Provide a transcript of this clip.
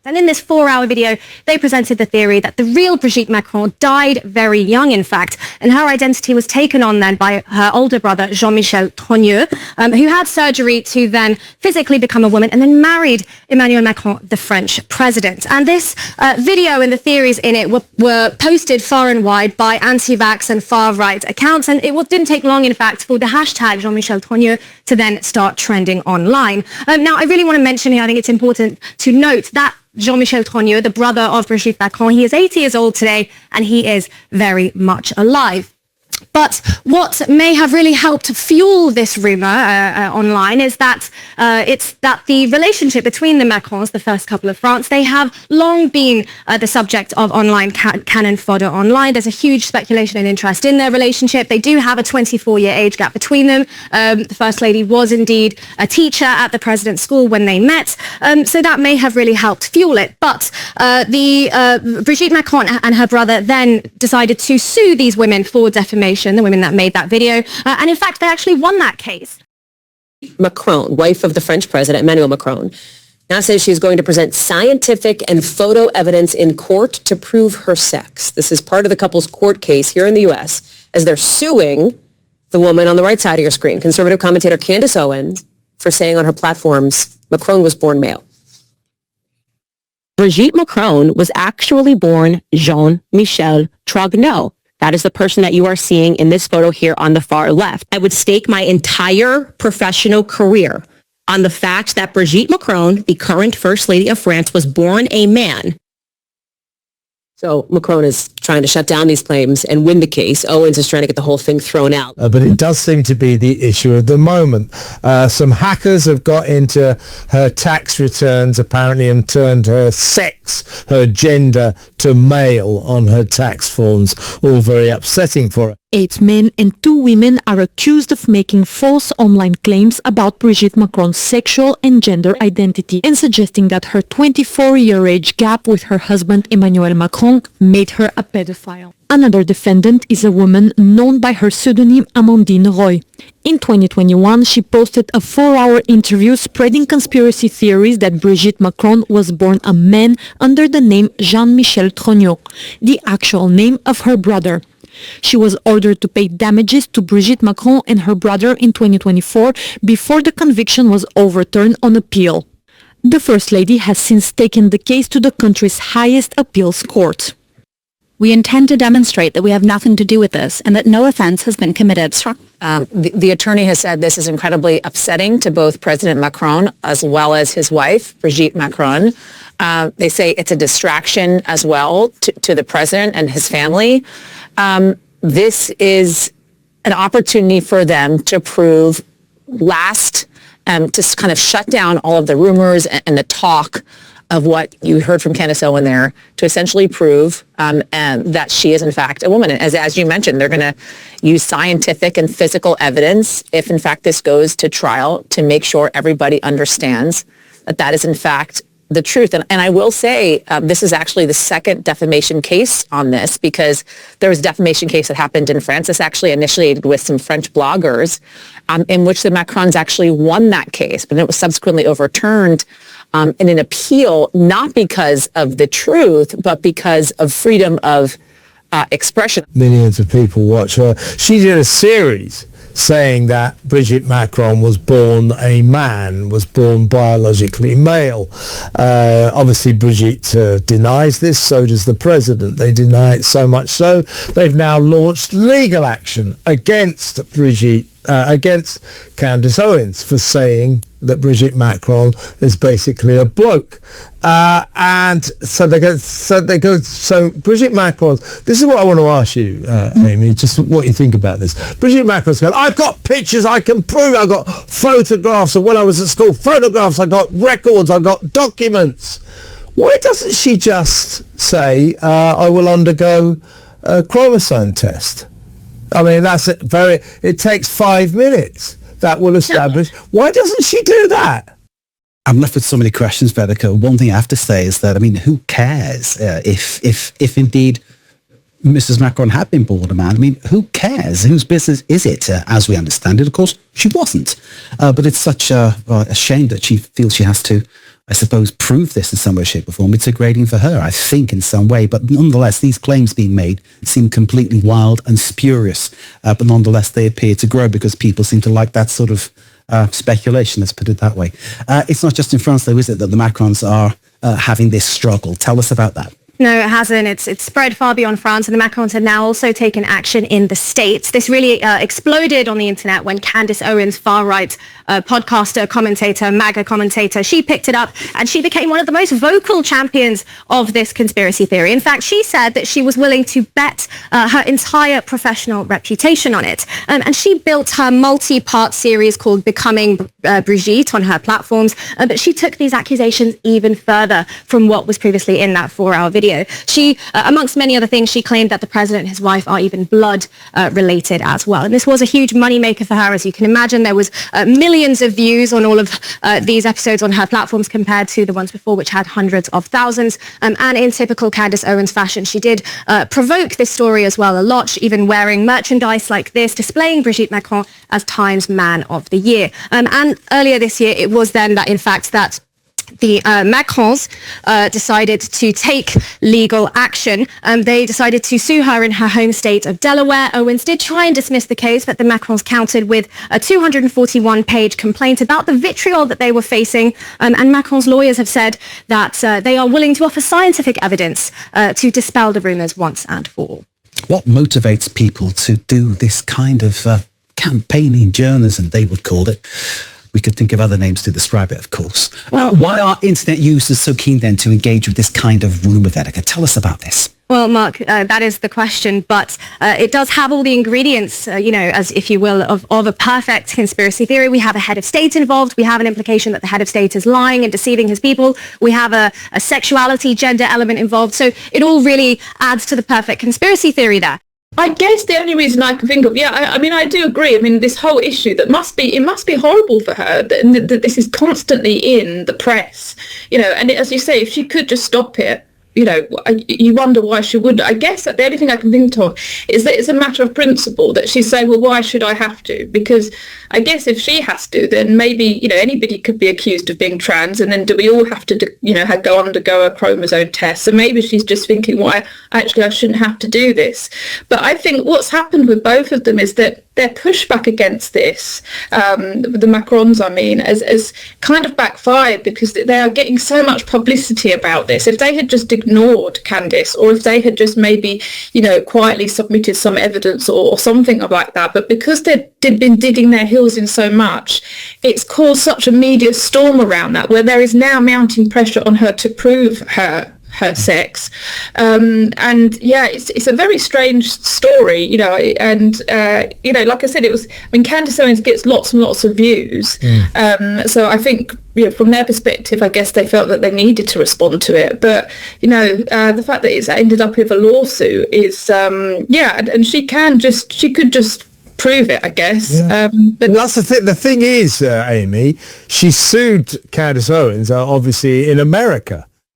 And in this 4-hour video, they presented the theory that the real Brigitte Macron died very young, in fact, and her identity was taken on then by her older brother, Jean-Michel Trogneux, who had surgery to then physically become a woman and then married Emmanuel Macron, the French president. And this video and the theories in it were posted far and wide by anti-vax and far-right accounts, and it didn't take long, in fact, for the hashtag Jean-Michel Trogneux to then start trending online. Now, I really want to mention here, I think it's important to note that Jean-Michel Trogneux, the brother of Brigitte Macron, he is 80 years old today, and he is very much alive. But what may have really helped fuel this rumor online is that it's that the relationship between the Macrons, the first couple of France, they have long been the subject of online cannon fodder online. There's a huge speculation and interest in their relationship. They do have a 24-year age gap between them. The First Lady was indeed a teacher at the President's school when they met, so that may have really helped fuel it. But Brigitte Macron and her brother then decided to sue these women for defamation, the women that made that video, and in fact they actually won that case. Macron, wife of the French president, Emmanuel Macron, now says she's going to present scientific and photo evidence in court to prove her sex. This is part of the couple's court case here in the U.S. as they're suing the woman on the right side of your screen, conservative commentator Candace Owens, for saying on her platforms Macron was born male. Brigitte Macron was actually born Jean-Michel Trogneux. That is the person that you are seeing in this photo here on the far left. I would stake my entire professional career on the fact that Brigitte Macron, the current First Lady of France, was born a man. So Macron is trying to shut down these claims and win the case. Owens is trying to get the whole thing thrown out. But it does seem to be the issue of the moment. Some hackers have got into her tax returns, apparently, and turned her sex, her gender, to male on her tax forms. All very upsetting for her. 8 men and 2 women are accused of making false online claims about Brigitte Macron's sexual and gender identity and suggesting that her 24-year age gap with her husband Emmanuel Macron made her a pedophile. Another defendant is a woman known by her pseudonym Amandine Roy. In 2021, she posted a 4-hour interview spreading conspiracy theories that Brigitte Macron was born a man under the name Jean-Michel Trogneux, the actual name of her brother. She was ordered to pay damages to Brigitte Macron and her brother in 2024 before the conviction was overturned on appeal. The First Lady has since taken the case to the country's highest appeals court. We intend to demonstrate that we have nothing to do with this and that no offense has been committed. The attorney has said this is incredibly upsetting to both President Macron as well as his wife, Brigitte Macron. They say it's a distraction as well to the president and his family. This is an opportunity for them to prove to kind of shut down all of the rumors and the talk of what you heard from Candace Owens there, to essentially prove that she is in fact a woman. And as you mentioned, they're going to use scientific and physical evidence, if in fact this goes to trial, to make sure everybody understands that that is in fact the truth. And I will say this is actually the second defamation case on this, because there was a defamation case that happened in France. This actually initiated with some French bloggers in which the Macrons actually won that case, but it was subsequently overturned in an appeal, not because of the truth, but because of freedom of expression. Millions of people watch her. She did a series saying that Brigitte Macron was born a man, was born biologically male. Obviously Brigitte denies this, so does the president. They deny it so much so they've now launched legal action against Brigitte, against Candace Owens, for saying that Brigitte Macron is basically a bloke. And so Brigitte Macron, this is what I want to ask you, Amy, just what you think about this. Brigitte Macron's going, I've got pictures, I can prove, I've got photographs of when I was at school, photographs, I've got records, I've got documents. Why doesn't she just say, I will undergo a chromosome test? I mean, it takes 5 minutes. That will establish. Why doesn't she do that? I'm left with so many questions, Verica. One thing I have to say is that, I mean, who cares if indeed Mrs. Macron had been born a man? I mean, who cares? Whose business is it? As we understand it, of course, she wasn't. But it's such a shame that she feels she has to I suppose, prove this in some way, shape or form, it's degrading for her, I think, in some way. But nonetheless, these claims being made seem completely wild and spurious. But nonetheless, they appear to grow because people seem to like that sort of speculation, let's put it that way. It's not just in France, though, is it, that the Macrons are having this struggle? Tell us about that. No, it hasn't. It's spread far beyond France, and the Macrons have now also taken action in the States. This really exploded on the internet when Candace Owens, far-right podcaster, commentator, MAGA commentator, she picked it up, and she became one of the most vocal champions of this conspiracy theory. In fact, she said that she was willing to bet her entire professional reputation on it. And she built her multi-part series called Becoming Brigitte on her platforms, but she took these accusations even further from what was previously in that 4-hour video. She, amongst many other things, she claimed that the president and his wife are even blood related as well. And this was a huge moneymaker for her. As you can imagine, there was millions of views on all of these episodes on her platforms compared to the ones before, which had hundreds of thousands. And in typical Candace Owens fashion, she did provoke this story as well a lot, even wearing merchandise like this, displaying Brigitte Macron as Times Man of the Year. And earlier this year, it was then that, in fact, that the Macrons decided to take legal action. They decided to sue her in her home state of Delaware. Owens did try and dismiss the case, but the Macrons countered with a 241-page complaint about the vitriol that they were facing. And Macron's lawyers have said that they are willing to offer scientific evidence to dispel the rumours once and for all. What motivates people to do this kind of campaigning journalism, they would call it? We could think of other names to describe it, of course. Well, why are internet users so keen then to engage with this kind of rumour, Vedeka? Tell us about this. Well, Mark, that is the question, but it does have all the ingredients, as if you will, of a perfect conspiracy theory. We have a head of state involved. We have an implication that the head of state is lying and deceiving his people. We have a sexuality, gender element involved. So it all really adds to the perfect conspiracy theory there. I guess the only reason I can think of, I do agree. I mean, this whole issue it must be horrible for her that this is constantly in the press, and as you say, if she could just stop it, you wonder why she would. I guess that the only thing I can think of is that it's a matter of principle that she's saying, well, why should I have to? Because I guess if she has to, then maybe, anybody could be accused of being trans, and then do we all have to, undergo a chromosome test? So maybe she's just thinking, well, I shouldn't have to do this. But I think what's happened with both of them is that their pushback against this, the Macrons, has kind of backfired because they are getting so much publicity about this. If they had just ignored Candace, or if they had just maybe, quietly submitted some evidence or something like that, but because they'd been digging their heels in so much, it's caused such a media storm around that, where there is now mounting pressure on her to prove her sex, it's a very strange story, and like I said, Candace Owens gets lots and lots of views, so I think from their perspective, I guess they felt that they needed to respond to it, but the fact that it's ended up with a lawsuit is and she could just prove it, I guess. Yeah. But that's the thing is, Amy, she sued Candace Owens, obviously in America.